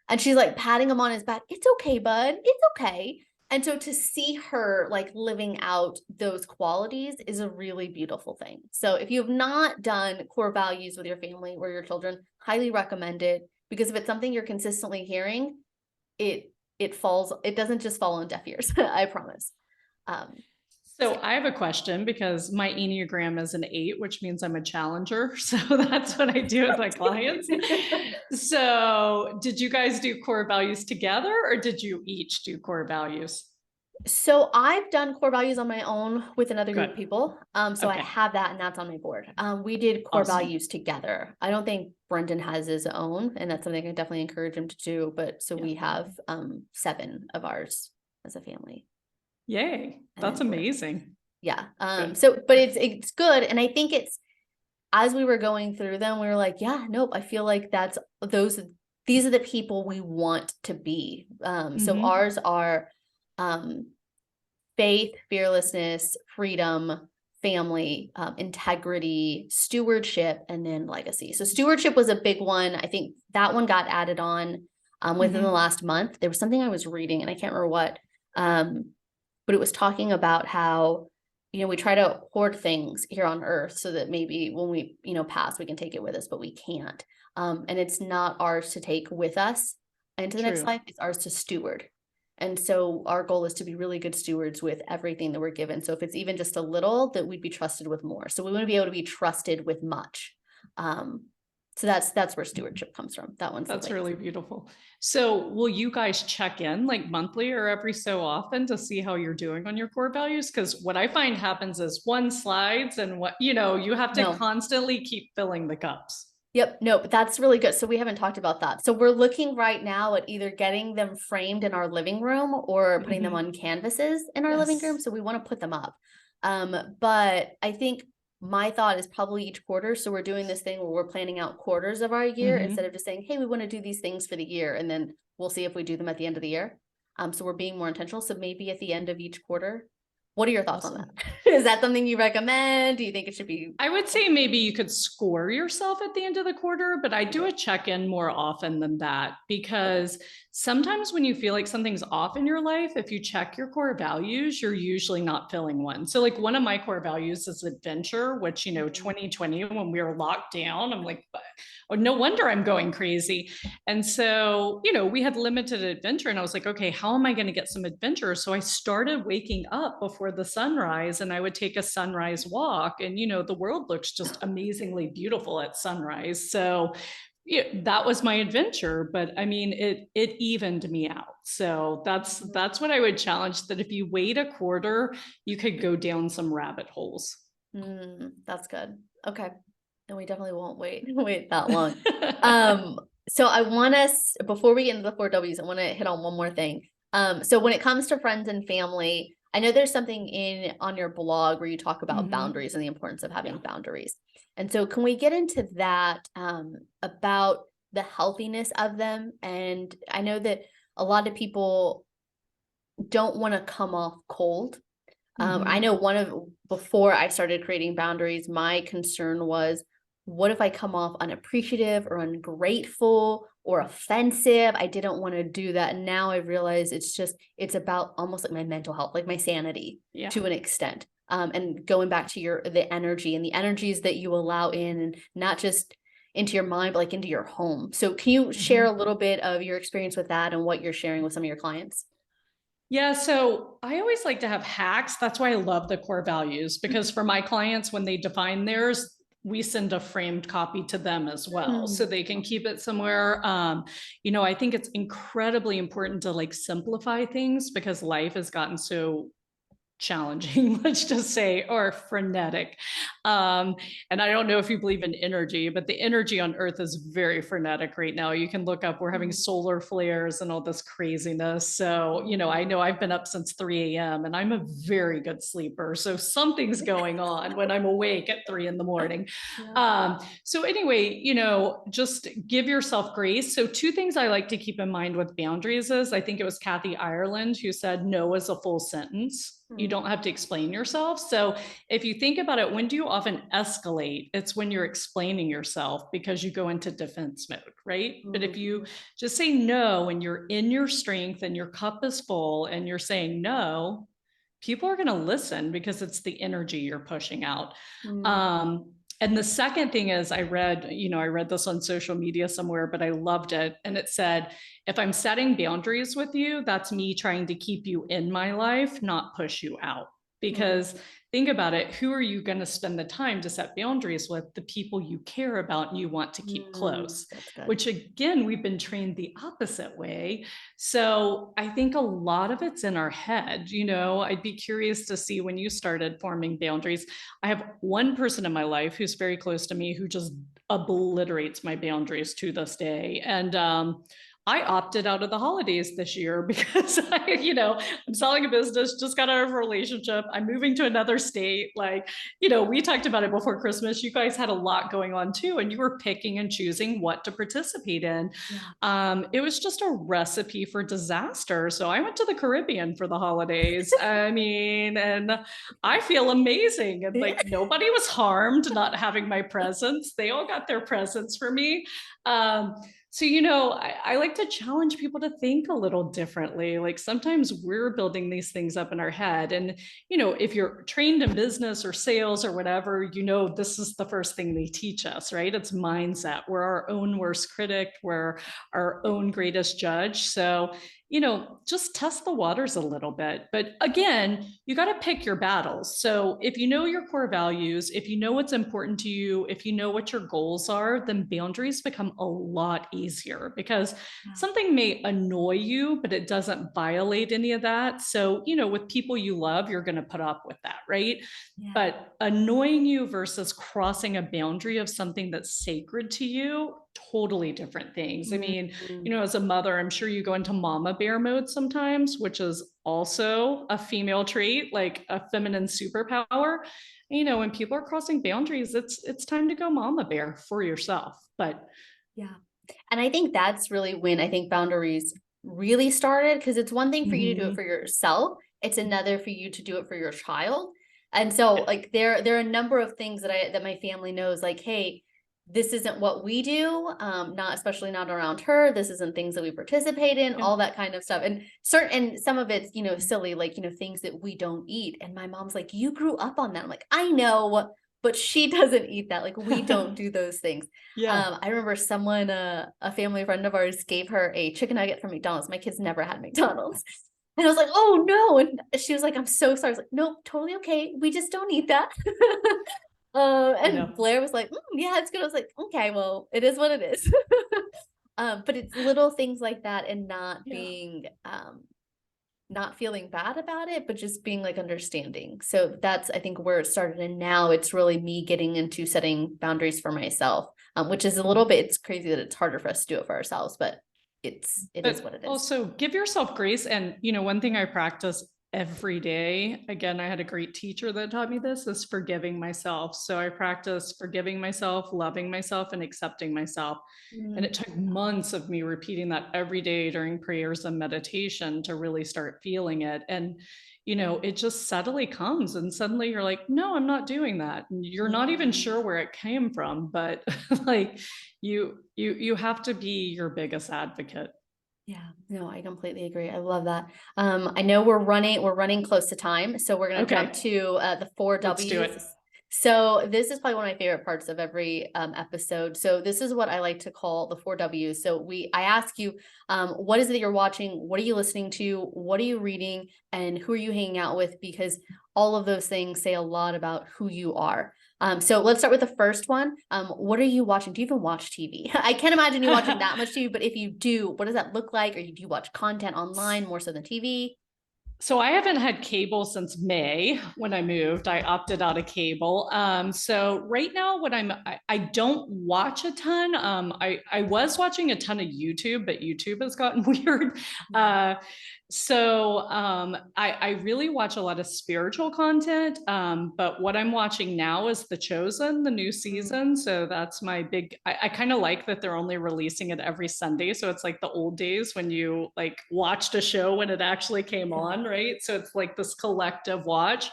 And she's like patting him on his back. It's okay, bud. It's okay. And so to see her like living out those qualities is a really beautiful thing. So if you have not done core values with your family or your children, highly recommend it, because if it's something you're consistently hearing, it doesn't just fall on deaf ears. I promise. Um, So I have a question because my Enneagram is an 8, which means I'm a challenger. So that's what I do with my clients. So did you guys do core values together, or did you each do core values? So I've done core values on my own with another group Good. of people. So I Okay. have that, and that's on my board. We did core Awesome. values together. I don't think Brendan has his own, and that's something I definitely encourage him to do. But so Yeah. we have 7 of ours as a family. Yay. And That's then amazing. yeah. Good. So but it's good. And I think it's, as we were going through them, we were like, yeah, nope, I feel like these are the people we want to be. So Mhm. ours are faith, fearlessness, freedom, family, integrity, stewardship, and then legacy. So stewardship was a big one. I think that one got added on within the last month. There was something I was reading, and I can't remember what, but it was talking about how, we try to hoard things here on earth so that maybe when we, pass, we can take it with us, but we can't. And it's not ours to take with us into the next True. life. It's ours to steward. And so our goal is to be really good stewards with everything that we're given. So if it's even just a little, that we'd be trusted with more. So we want to be able to be trusted with much. So that's where stewardship comes from. That one's That's like, really beautiful. So will you guys check in like monthly or every so often to see how you're doing on your core values? Because what I find happens is one slides, and you have to no. constantly keep filling the cups. Yep, no, but that's really good. So we haven't talked about that. So we're looking right now at either getting them framed in our living room or putting them on canvases in our living room. Yes. So we want to put them up. But I think my thought is probably each quarter. So we're doing this thing where we're planning out quarters of our year instead of just saying, hey, we want to do these things for the year, and then we'll see if we do them at the end of the year. So we're being more intentional. So maybe at the end of each quarter. What are your thoughts on Awesome. that? Is that something you recommend? Do you think it should be? I would say maybe you could score yourself at the end of the quarter, but I do Okay. a check in more often than that, because sometimes when you feel like something's off in your life, if you check your core values, you're usually not filling one. So, like, one of my core values is adventure, which, 2020, when we were locked down, I'm like, oh, no wonder I'm going crazy. And so, we had limited adventure, and I was like, okay, how am I going to get some adventure? So I started waking up before the sunrise, and I would take a sunrise walk, and, the world looks just amazingly beautiful at sunrise. So that was my adventure, but I mean, it evened me out. So that's what I would challenge, that if you wait a quarter, you could go down some rabbit holes. That's good. Okay. And we definitely won't wait that long. So I want us, before we get into the 4 Ws, I want to hit on one more thing. So when it comes to friends and family, I know there's something on your blog where you talk about boundaries and the importance of having boundaries. And so can we get into that, about the healthiness of them? And I know that a lot of people don't want to come off cold. I know before I started creating boundaries, my concern was, what if I come off unappreciative or ungrateful or offensive? I didn't want to do that. And now I realize it's about almost like my mental health, like my sanity to an extent. And going back to the energy and the energies that you allow in, and not just into your mind, but like into your home. So can you share a little bit of your experience with that and what you're sharing with some of your clients? Yeah, so I always like to have hacks. That's why I love the core values, because for my clients, when they define theirs, we send a framed copy to them as well, so they can keep it somewhere. I think it's incredibly important to like simplify things, because life has gotten so challenging, let's just say, or frenetic. And I don't know if you believe in energy, but the energy on Earth is very frenetic right now. You can look up, we're having solar flares and all this craziness. So, I know I've been up since 3 a.m. and I'm a very good sleeper. So something's going on when I'm awake at 3 in the morning. So anyway, just give yourself grace. So 2 things I like to keep in mind with boundaries is, I think it was Kathy Ireland who said, no is a full sentence. You don't have to explain yourself. So if you think about it, when do you often escalate? It's when you're explaining yourself because you go into defense mode, right? But if you just say no and you're in your strength and your cup is full and you're saying no, people are going to listen because it's the energy you're pushing out. And the second thing is I read this on social media somewhere, but I loved it. And it said, if I'm setting boundaries with you, that's me trying to keep you in my life, not push you out. Because think about it, who are you going to spend the time to set boundaries with? The people you care about and you want to keep close, which again, we've been trained the opposite way. So I think a lot of it's in our head. I'd be curious to see when you started forming boundaries. I have one person in my life who's very close to me who just obliterates my boundaries to this day. And I opted out of the holidays this year because I'm selling a business, just got out of a relationship. I'm moving to another state. We talked about it before Christmas. You guys had a lot going on too, and you were picking and choosing what to participate in. It was just a recipe for disaster. So I went to the Caribbean for the holidays. And I feel amazing. And nobody was harmed not having my presents. They all got their presents for me. So, I like to challenge people to think a little differently. Like sometimes we're building these things up in our head. And, if you're trained in business or sales or whatever, this is the first thing they teach us, right? It's mindset. We're our own worst critic. We're our own greatest judge. So, just test the waters a little bit. But again, you got to pick your battles. So if you know your core values, if you know what's important to you, if you know what your goals are, then boundaries become a lot easier because something may annoy you, but it doesn't violate any of that. So, with people you love, you're going to put up with that, right? But annoying you versus crossing a boundary of something that's sacred to you, totally different things. As a mother, I'm sure you go into mama bear mode sometimes, which is also a female trait, like a feminine superpower. When people are crossing boundaries, it's time to go mama bear for yourself. But and I think that's really when I think boundaries really started, because it's one thing for you to do it for yourself. It's another for you to do it for your child. And so there are a number of things that my family knows, like, hey, this isn't what we do, especially not around her. This isn't things that we participate in, all that kind of stuff. And some of it's, silly, things that we don't eat. And my mom's like, you grew up on that. I'm like, I know, but she doesn't eat that. Like, we don't do those things. I remember someone, a family friend of ours, gave her a chicken nugget from McDonald's. My kids never had McDonald's. And I was like, oh no. And she was like, I'm so sorry. I was like, no, totally okay. We just don't eat that. And Blair was like, yeah, it's good. I was like, okay, well, it is what it is. But it's little things like that, and not being, not feeling bad about it, but just being understanding. So that's, I think, where it started. And now it's really me getting into setting boundaries for myself, which is a little bit, it's crazy that it's harder for us to do it for ourselves, but it is what it is. Also give yourself grace. And, one thing I practice every day, again, I had a great teacher that taught me this, is forgiving myself. So I practice forgiving myself, loving myself, and accepting myself. And it took months of me repeating that every day during prayers and meditation to really start feeling it. And, it just subtly comes, and suddenly you're like, no, I'm not doing that. And you're not even sure where it came from, but you have to be your biggest advocate. Yeah, no, I completely agree. I love that. I know we're running close to time, so we're going to jump to the 4 W's. Let's do it. So this is probably one of my favorite parts of every episode. So this is what I like to call the 4 W's. So I ask you, what is it that you're watching? What are you listening to? What are you reading? And who are you hanging out with? Because all of those things say a lot about who you are. So let's start with the first one. What are you watching? Do you even watch TV? I can't imagine you watching that much TV, but if you do, what does that look like? Or do you watch content online more so than TV? So I haven't had cable since May when I moved. I opted out of cable. So right now, I don't watch a ton. I was watching a ton of YouTube, but YouTube has gotten weird. I really watch a lot of spiritual content, but what I'm watching now is The Chosen, the new Mm, season. So that's my big. I kind of like that they're only releasing it every Sunday. So it's like the old days when you like watched a show when it actually came yeah. on, right? So it's like this collective watch.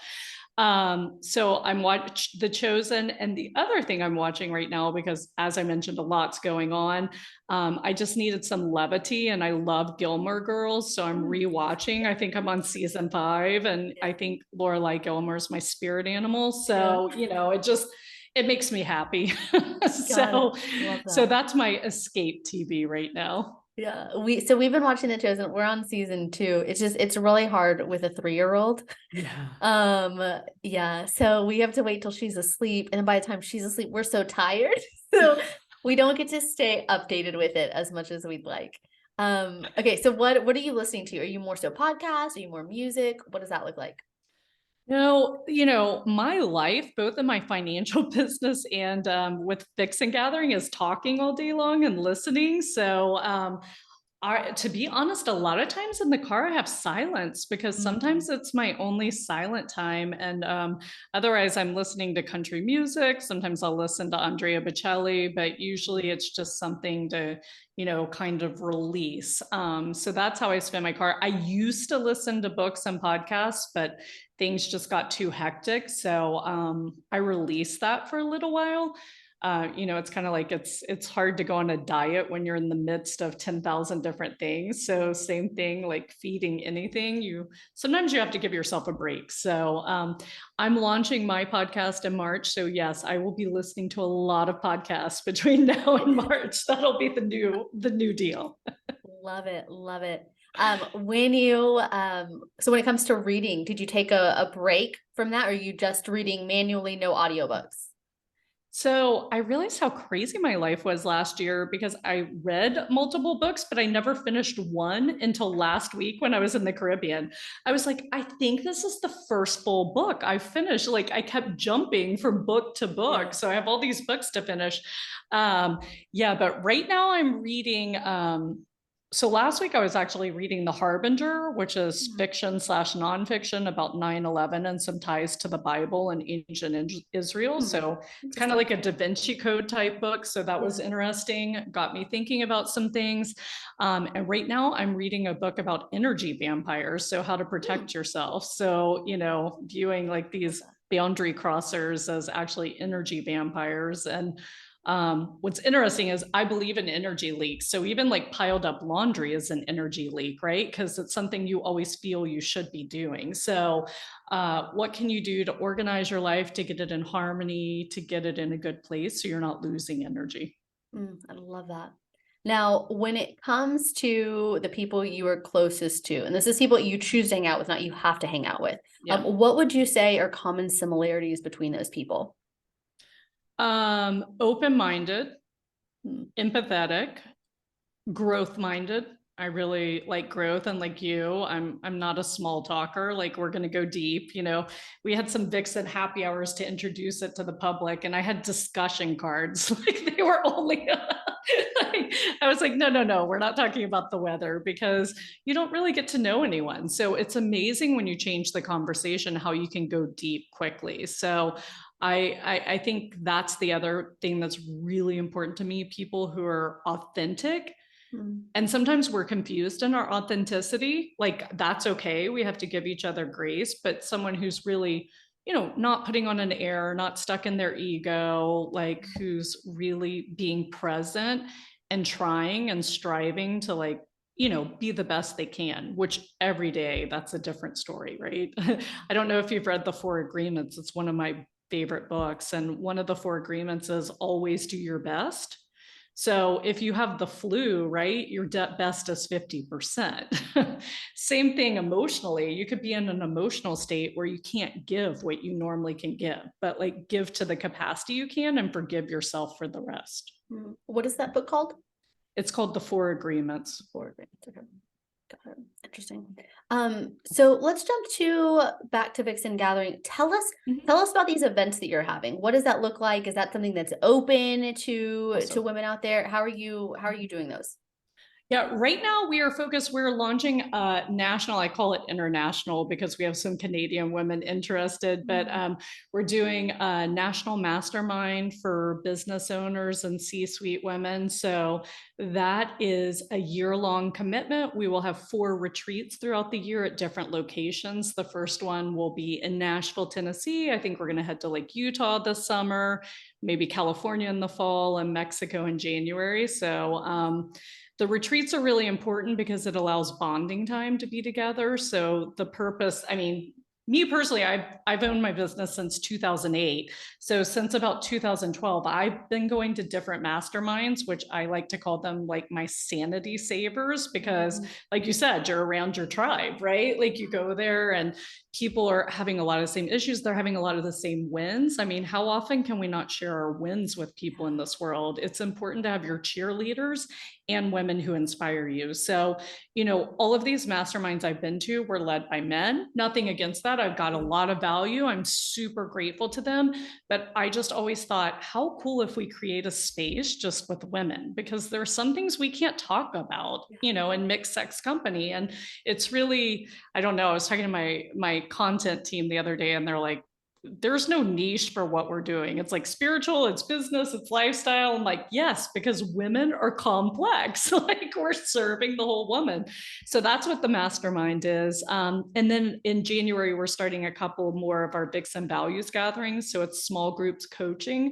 So I'm watch The Chosen, and the other thing I'm watching right now, because as I mentioned, a lot's going on. I just needed some levity, and I love Gilmore Girls, so I'm Mm, rewatching. I think I'm on season 5, and yeah. I think Lorelai Gilmore is my spirit animal. Yeah. So it makes me happy. Got it. so Love so that. that's my escape TV right now. Yeah. We've been watching The Chosen. We're on season 2. It's really hard with a 3-year-old. Yeah. Yeah. So we have to wait till she's asleep. And then by the time she's asleep, we're so tired. So we don't get to stay updated with it as much as we'd like. Okay, so what are you listening to? Are you more so podcasts? Are you more music? What does that look like? No, my life, both in my financial business and with Vixen Gathering, is talking all day long and listening. To be honest, a lot of times in the car I have silence because Mm, sometimes it's my only silent time, and otherwise I'm listening to country music. Sometimes I'll listen to Andrea Bocelli, but usually it's just something to kind of release. So that's how I spend my car. I used to listen to books and podcasts, but things just got too hectic, so I released that for a little while. It's kind of like it's hard to go on a diet when you're in the midst of 10,000 different things. So same thing, like feeding anything, you sometimes you have to give yourself a break. So I'm launching my podcast in March. So yes, I will be listening to a lot of podcasts between now and March. That'll be the new deal. love it. Love it. So when it comes to reading, did you take a break from that, or are you just reading manually, no audiobooks? So I realized how crazy my life was last year because I read multiple books, but I never finished one until last week when I was in the Caribbean. I was like, I think this is the first full book I finished. Like I kept jumping from book to book. Yeah. So I have all these books to finish. Um, yeah, but right now I'm reading so last week I was actually reading The Harbinger, which is Mm, fiction slash nonfiction about 9/11 and some ties to the Bible and ancient Israel. mm, So it's kind of interesting. like a Da Vinci Code type book. So that was Yeah. interesting, got me thinking about some things. And right now I'm reading a book about energy vampires. So how to Hmm, protect yourself. So, viewing like love these that. boundary crossers as actually energy vampires. And what's interesting is I believe in energy leaks. So even like piled up laundry is an energy leak, right? Because it's something you always feel you should be doing. So, what can you do to organize your life to get it in harmony, to get it in a good place so you're not losing energy? I love that. Now, when it comes to the people you are closest to, and this is people you choose to hang out with, not you have to hang out with, Yeah. what would you say are common similarities between those people? Open minded, Mm, empathetic, growth minded. I really like growth, and like you, I'm not a small talker. Like we're gonna go deep. We had some Vixen happy hours to introduce it to the public, and I had discussion cards. Like they were only like, I was like, no, no, no, we're not talking about the weather because you don't really get to know anyone. So it's amazing when you change the conversation how you can go deep quickly. So I think that's the other thing that's really important to me. People who are authentic, mm, and sometimes we're confused in our authenticity. Like that's okay, we have to give each other grace, but someone who's really not putting on an air, not stuck in their ego, like who's really being present and trying and striving to like be the best they can, which every day that's a different story, right? I don't know if you've read The Four Agreements. It's one of my favorite books, and one of the four agreements is always do your best. So if you have the flu, right, your best is 50%. Same thing emotionally. You could be in an emotional state where you can't give what you normally can give, but like give to the capacity you can and forgive yourself for the rest. What is that book called? It's called The Four Agreements. Forward. Okay. Got it. Interesting. So let's jump back to Vixen Gathering. Tell us about these events that you're having. What does that look like? Is that something that's open to Also, women out there? How are you doing those? Yeah, right now we are focused. We're launching national. I call it international because we have some Canadian women interested, but we're doing a national mastermind for business owners and C-suite women. So that is a year-long commitment. We will have 4 retreats throughout the year at different locations. The first one will be in Nashville, Tennessee. I think we're going to head to Lake Utah this summer, maybe California in the fall, and Mexico in January. So the retreats are really important because it allows bonding time to be together. So the purpose, I mean, me personally, I've owned my business since 2008. So since about 2012, I've been going to different masterminds, which I like to call them like my sanity savers, because like you said, you're around your tribe, right? Like you go there and people are having a lot of the same issues. They're having a lot of the same wins. I mean, how often can we not share our wins with people in this world? It's important to have your cheerleaders and women who inspire you. So, all of these masterminds I've been to were led by men. Nothing against that. I've got a lot of value. I'm super grateful to them. But I just always thought, how cool if we create a space just with women, because there are some things we can't talk about, in mixed sex company. And it's really, I don't know. I was talking to my content team the other day and they're like, there's no niche for what we're doing. It's like spiritual, it's business, it's lifestyle. I'm like, yes, because women are complex. Like we're serving the whole woman. So that's what the mastermind is. And then in January, we're starting a couple more of our Vixen values gatherings. So it's small groups coaching.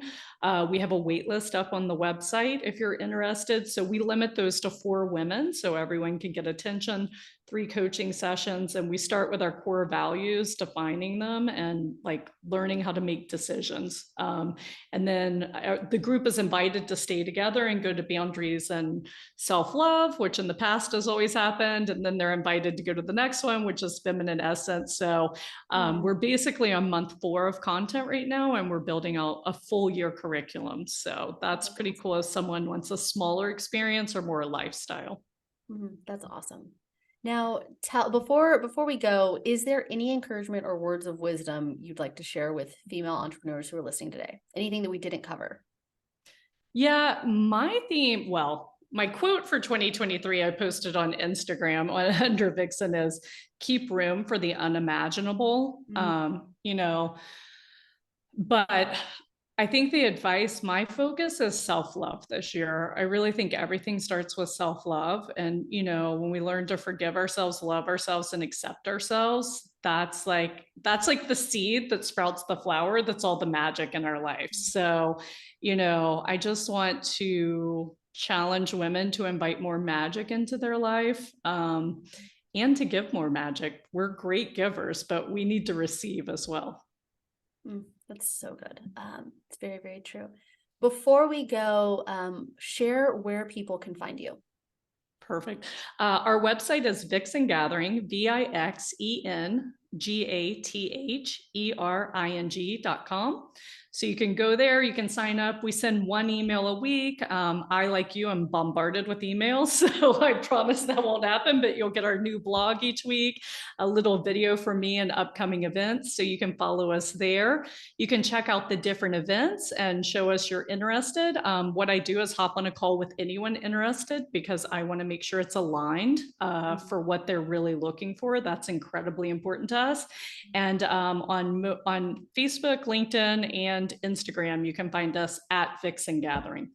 We have a wait list up on the website if you're interested. So we limit those to 4 women so everyone can get attention. 3 coaching sessions, and we start with our core values, defining them and like learning how to make decisions. And then the group is invited to stay together and go to boundaries and self-love, which in the past has always happened. And then they're invited to go to the next one, which is feminine essence. So we're basically on month 4 of content right now, and we're building out a full year curriculum. So that's pretty cool if someone wants a smaller experience or more a lifestyle. That's awesome. Now, before we go, is there any encouragement or words of wisdom you'd like to share with female entrepreneurs who are listening today? Anything that we didn't cover? Yeah, my theme, well, my quote for 2023 I posted on Instagram under Vixen is keep room for the unimaginable. But I think the advice, my focus is self-love this year. I really think everything starts with self-love. And, when we learn to forgive ourselves, love ourselves, and accept ourselves, that's like the seed that sprouts the flower. That's all the magic in our life. So, I just want to challenge women to invite more magic into their life. And to give more magic. We're great givers, but we need to receive as well. That's so good. It's very, very true. Before we go, share where people can find you. Perfect. Our website is Vixen Gathering, VixenGathering.com. So you can go there, you can sign up. We send 1 email a week. I, like you, am bombarded with emails, so I promise that won't happen, but you'll get our new blog each week, a little video from me and upcoming events. So you can follow us there. You can check out the different events and show us you're interested. What I do is hop on a call with anyone interested because I want to make sure it's aligned for what they're really looking for. That's incredibly important to us. And on Facebook, LinkedIn, and Instagram, you can find us at Vixen Gathering.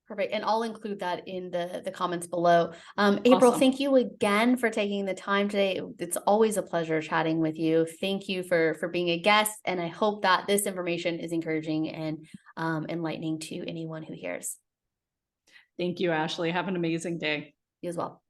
Perfect. And I'll include that in the comments below. April, thank you again for taking the time today. It's always a pleasure chatting with you. Thank you for being a guest. And I hope that this information is encouraging and enlightening to anyone who hears. Thank you, Ashley. Have an amazing day. You as well.